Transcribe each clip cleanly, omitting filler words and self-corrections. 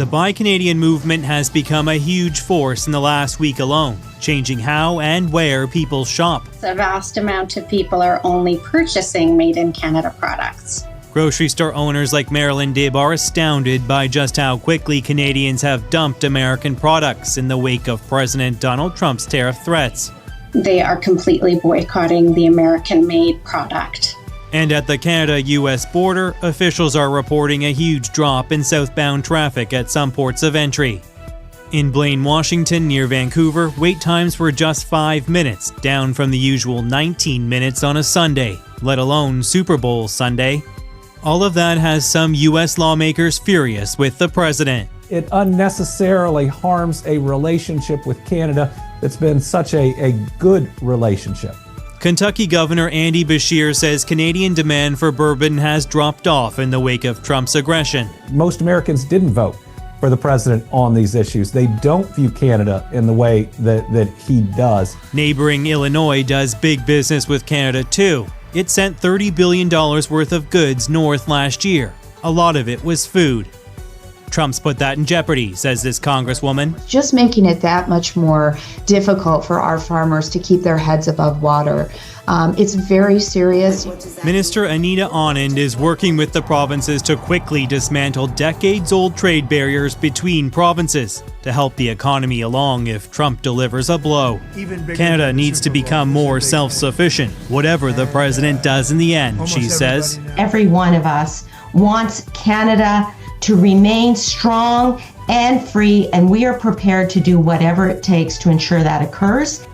The Buy Canadian movement has become a huge force in the last week alone, changing how and where people shop. A vast amount of people are only purchasing made in Canada products. Grocery store owners like Marilyn Dibb are astounded by just how quickly Canadians have dumped American products in the wake of President Donald Trump's tariff threats. They are completely boycotting the American-made product. And at the Canada-US border, officials are reporting a huge drop in southbound traffic at some ports of entry. In Blaine, Washington, near Vancouver, wait times were just 5 minutes, down from the usual 19 minutes on a Sunday, let alone Super Bowl Sunday. All of that has some US lawmakers furious with the president. It unnecessarily harms a relationship with Canada that's been such a good relationship. Kentucky Governor Andy Beshear says Canadian demand for bourbon has dropped off in the wake of Trump's aggression. Most Americans didn't vote for the president on these issues. They don't view Canada in the way that he does. Neighboring Illinois does big business with Canada too. It sent $30 billion worth of goods north last year. A lot of it was food. Trump's put that in jeopardy, says this congresswoman. Just making it that much more difficult for our farmers to keep their heads above water. It's very serious. Minister Anita Anand is working with the provinces to quickly dismantle decades-old trade barriers between provinces to help the economy along if Trump delivers a blow. Canada needs to become more self-sufficient, whatever the president does in the end, she says. Every one of us wants Canada to remain strong and free, and we are prepared to do whatever it takes to ensure that occurs.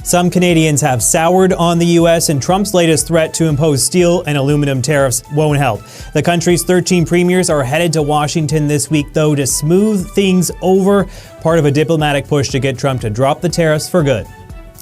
Some Canadians have soured on the U.S., and Trump's latest threat to impose steel and aluminum tariffs won't help. The country's 13 premiers are headed to Washington this week, though, to smooth things over, part of a diplomatic push to get Trump to drop the tariffs for good.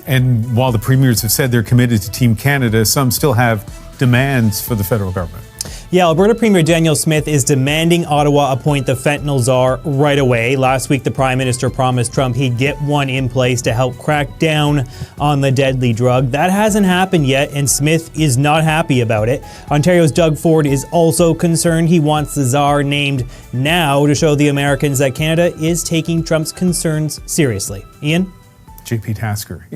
And while the premiers have said they're committed to Team Canada, some still have demands for the federal government. Yeah, Alberta Premier Daniel Smith is demanding Ottawa appoint the fentanyl czar right away. Last week, the Prime Minister promised Trump he'd get one in place to help crack down on the deadly drug. That hasn't happened yet, and Smith is not happy about it. Ontario's Doug Ford is also concerned. He wants the czar named now to show the Americans that Canada is taking Trump's concerns seriously. Ian? JP Tasker.